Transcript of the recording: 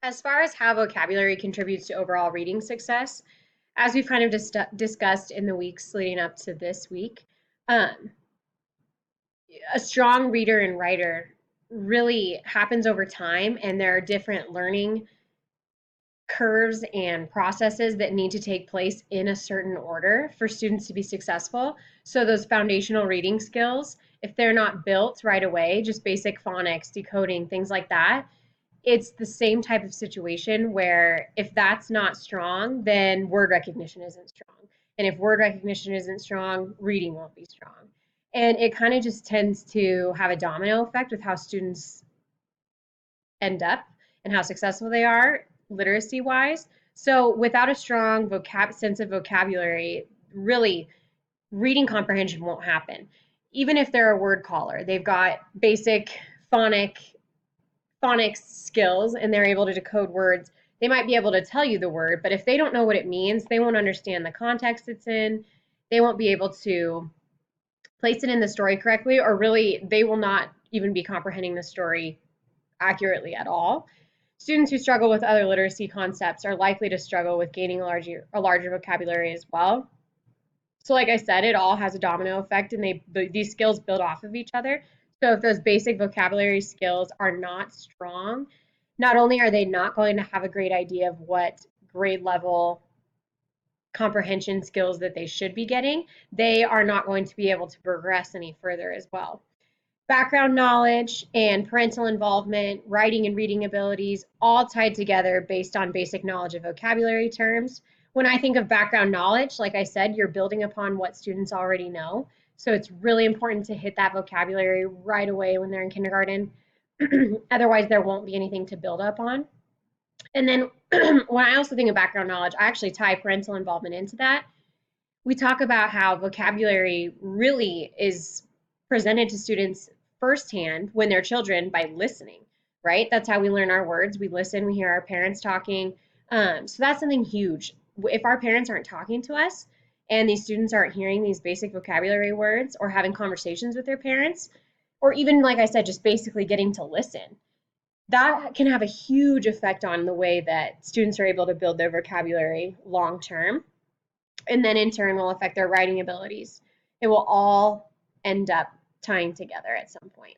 As far as how vocabulary contributes to overall reading success, as we've kind of discussed in the weeks leading up to this week, um, a strong reader and writer really happens over time, and there are different learning curves and processes that need to take place in a certain order for students to be successful. So those foundational reading skills, if they're not built right away, just basic phonics, decoding, things like that, it's the same type of situation where if that's not strong, then word recognition isn't strong. And if word recognition isn't strong, reading won't be strong. And it kind of just tends to have a domino effect with how students end up and how successful they are literacy wise. So without a strong sense of vocabulary, really reading comprehension won't happen. Even if they're a word caller, they've got basic phonics skills and they're able to decode words. They might be able to tell you the word, but if they don't know what it means, they won't understand the context it's in. They won't be able to place it in the story correctly, or really, they will not even be comprehending the story accurately at all. Students who struggle with other literacy concepts are likely to struggle with gaining a larger vocabulary as well. So, like I said, it all has a domino effect, and these skills build off of each other. So, if those basic vocabulary skills are not strong, not only are they not going to have a great idea of what grade level comprehension skills that they should be getting, they are not going to be able to progress any further as well. Background knowledge and parental involvement, writing and reading abilities, all tied together based on basic knowledge of vocabulary terms. When I think of background knowledge, like I said, you're building upon what students already know. So it's really important to hit that vocabulary right away when they're in kindergarten. Otherwise, there won't be anything to build up on. And then when I also think of background knowledge, I actually tie parental involvement into that. We talk about how vocabulary really is presented to students firsthand when they're children by listening, right? That's how we learn our words. We listen, we hear our parents talking. So that's something huge. If our parents aren't talking to us and these students aren't hearing these basic vocabulary words or having conversations with their parents, or even, like I said, just basically getting to listen, that can have a huge effect on the way that students are able to build their vocabulary long term, and then in turn will affect their writing abilities. It will all end up tying together at some point.